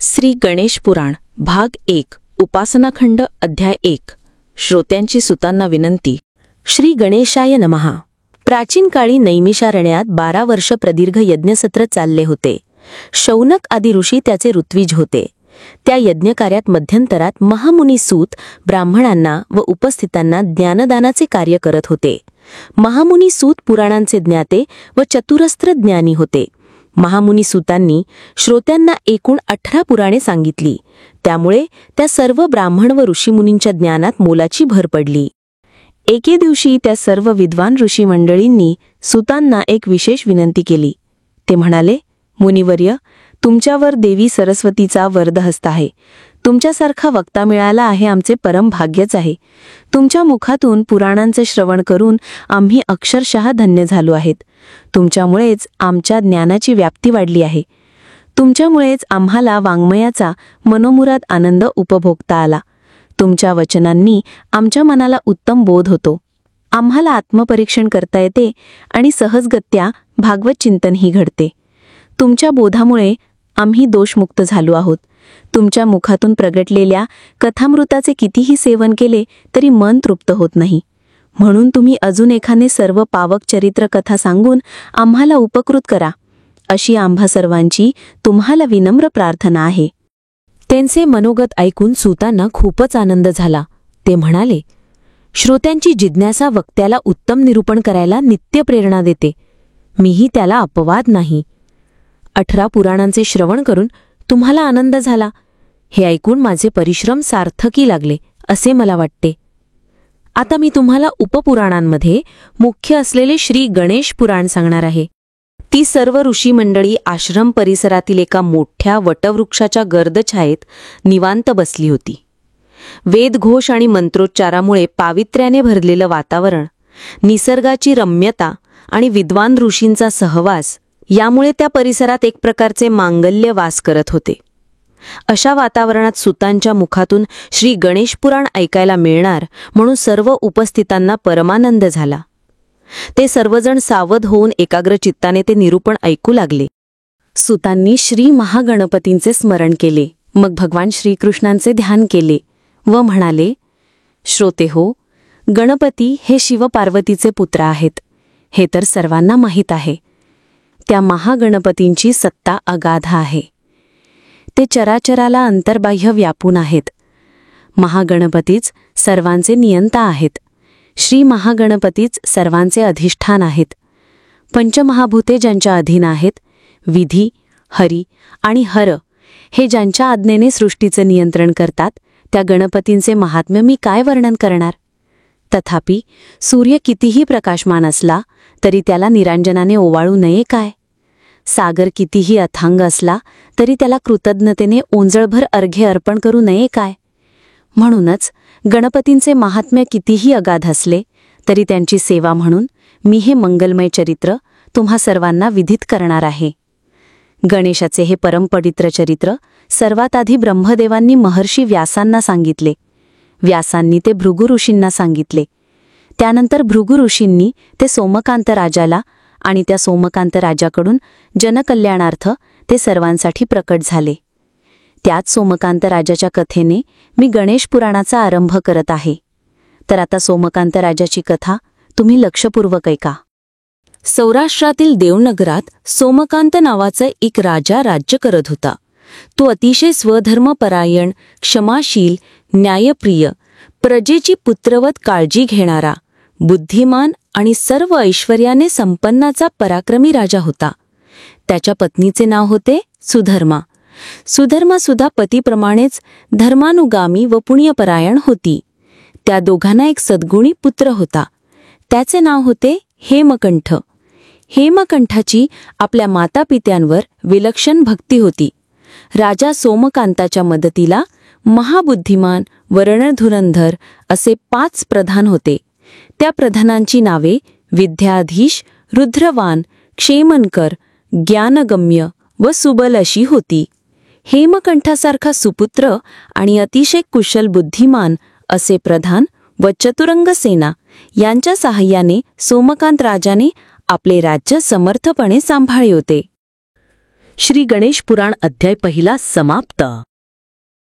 श्री गणेश पुराण भाग 1 उपासनाखंड अध्याय 1 श्रोत्यांची सुतांना विनंती। श्री गणेशाय नमः। प्राचीन काळी नैमिषारण्यात 12 वर्ष प्रदीर्घ यज्ञसत्र चालले होते। शौनक आदी ऋषी त्याचे ऋत्विज होते। त्या यज्ञकार्यात मध्यंतरात महामुनी सूत ब्राह्मणांना व उपस्थितांना ज्ञानदानाचे कार्य करत होते। महामुनी सूत पुराणांचे ज्ञाते व चतुरस्त्र ज्ञानी होते। महामुनी सूतांनी श्रोत्यांना एकूण 18 पुराणे सांगितली, त्यामुळे त्या सर्व ब्राह्मण व ऋषीमुनींच्या ज्ञानात मोलाची भर पडली। एके दिवशी त्या सर्व विद्वान ऋषी मंडळींनी सूतांना एक विशेष विनंती केली। ते म्हणाले, मुनिवर्य, तुमच्यावर देवी सरस्वतीचा वरदहस्त आहे। तुमच्यासारखा वक्ता मिळाला आहे आमचे परम भाग्यच आहे। तुमच्या मुखातून पुराणांचे श्रवण करून आम्ही अक्षरशः धन्य झालो आहेत। तुमच्यामुळेच आमच्या ज्ञानाची व्याप्ती वाढली आहे। तुमच्यामुळेच आम्हाला वाङ्मयाचा मनोमुराद आनंद उपभोगता आला। तुमच्या वचनांनी आमच्या मनाला उत्तम बोध होतो। आम्हाला आत्मपरीक्षण करता येते आणि सहजगत्या भागवत चिंतनही घडते। तुमच्या बोधामुळे आम्ही दोषमुक्त झालो आहोत। तुमच्या मुखातून प्रगटलेल्या कथामृताचे कितीही सेवन केले तरी मन तृप्त होत नाही। म्हणून तुम्ही अजून एखादे सर्व पावक चरित्र कथा सांगून आम्हाला उपकृत करा, अशी आम्हा सर्वांची तुम्हाला विनम्र प्रार्थना आहे। त्यांचे मनोगत ऐकून सूतांना खूपच आनंद झाला। ते म्हणाले, श्रोत्यांची जिज्ञासा वक्त्याला उत्तम निरूपण करायला नित्य प्रेरणा देते। मीही त्याला अपवाद नाही। 18 पुराणांचे श्रवण करून तुम्हाला आनंद झाला, हे ऐकून माझे परिश्रम सार्थकी लागले असे मला वाटते। आता मी तुम्हाला उपपुराणांमध्ये मुख्य असलेले श्री गणेश पुराण सांगणार आहे। ती सर्व ऋषी मंडळी आश्रम परिसरातील एका मोठ्या वटवृक्षाच्या गर्दछायेत निवांत बसली होती। वेदघोष आणि मंत्रोच्चारामुळे पावित्र्याने भरलेलं वातावरण, निसर्गाची रम्यता आणि विद्वान ऋषींचा सहवास यामुळे त्या परिसरात एक प्रकारचे मांगल्य वास करत होते। अशा वातावरणात सूतांच्या मुखातून श्री गणेश पुराण ऐकायला मिळणार म्हणून सर्व उपस्थितांना परमानंद झाला। ते सर्वजण सावध होऊन एकाग्र चित्ताने ते निरूपण ऐकू लागले। सूतांनी श्री महागणपतींचे स्मरण केले, मग भगवान श्रीकृष्णांचे ध्यान केले व म्हणाले, श्रोते हो, गणपती हे शिवपार्वतीचे पुत्र आहेत, हे तर सर्वांना माहीत आहे। त्या महागणपतींची सत्ता अगाध आहे। ते चराचराला अंतर्बाह्य व्यापून आहेत। महागणपतीच सर्वांचे नियंता आहेत। श्री महागणपतीच सर्वांचे अधिष्ठान आहेत। पंचमहाभूते ज्यांच्या अधीन आहेत, विधी, हरी आणि हर हे ज्यांच्या आज्ञेने सृष्टीचे नियंत्रण करतात, त्या गणपतींचे महात्म्य मी काय वर्णन करणार। तथापि सूर्य कितीही प्रकाशमान असला तरी त्याला निरांजनाने ओवाळू नये काय। सागर कितीही अथांग असला तरी त्याला कृतज्ञतेने ओंजळभर अर्घ्य अर्पण करू नये काय। म्हणूनच गणपतींचे महात्म्य कितीही अगाध असले तरी त्यांची सेवा म्हणून मी हे मंगलमय चरित्र तुम्हा सर्वांना विदित करणार आहे। गणेशाचे हे परमपवित्र चरित्र सर्वात आधी ब्रह्मदेवांनी महर्षी व्यासांना सांगितले। व्यासांनी ते भृगु ऋषींना सांगितले। त्यानंतर भृगु ऋषींनी ते सोमकांत राजाला आणि त्या सोमकांत राजाकडून जनकल्याणार्थ ते सर्वांसाठी प्रकट झाले। त्याच सोमकांत राजाच्या कथेने मी गणेश पुराणाचा आरंभ करत आहे। तर आता सोमकांत राजाची कथा तुम्ही लक्षपूर्वक ऐका। सौराष्ट्रातील देवनगरात सोमकांत नावाचा एक राजा राज्य करत होता। तो अतिशय स्वधर्मपरायण, क्षमाशील, न्यायप्रिय, प्रजेची पुत्रवत काळजी घेणारा, बुद्धिमान आणि सर्व ऐश्वर्याने संपन्नाचा पराक्रमी राजा होता। त्याच्या पत्नीचे नाव होते सुधर्मा। सुधर्मा सुद्धा पतीप्रमाणेच धर्मानुगामी व पुण्यपरायण होती। त्या दोघांना एक सद्गुणी पुत्र होता। त्याचे नाव होते हेमकंठ। हेमकंठाची आपल्या मातापित्यांवर विलक्षण भक्ती होती। राजा सोमकांताच्या मदतीला महाबुद्धिमान, वर्णधुरंधर असे 5 प्रधान होते। त्या प्रधानांची नावे विद्याधीश, रुद्रवान, क्षेमनकर, ज्ञानगम्य व सुबल अशी होती। हेमकंठासारखा सुपुत्र आणि अतिशय कुशल बुद्धिमान असे प्रधान व चतुरंग सेना यांच्या साहाय्याने सोमकांत राजाने आपले राज्य समर्थपणे सांभाळले होते। श्री गणेश पुराण अध्याय 1 समाप्त.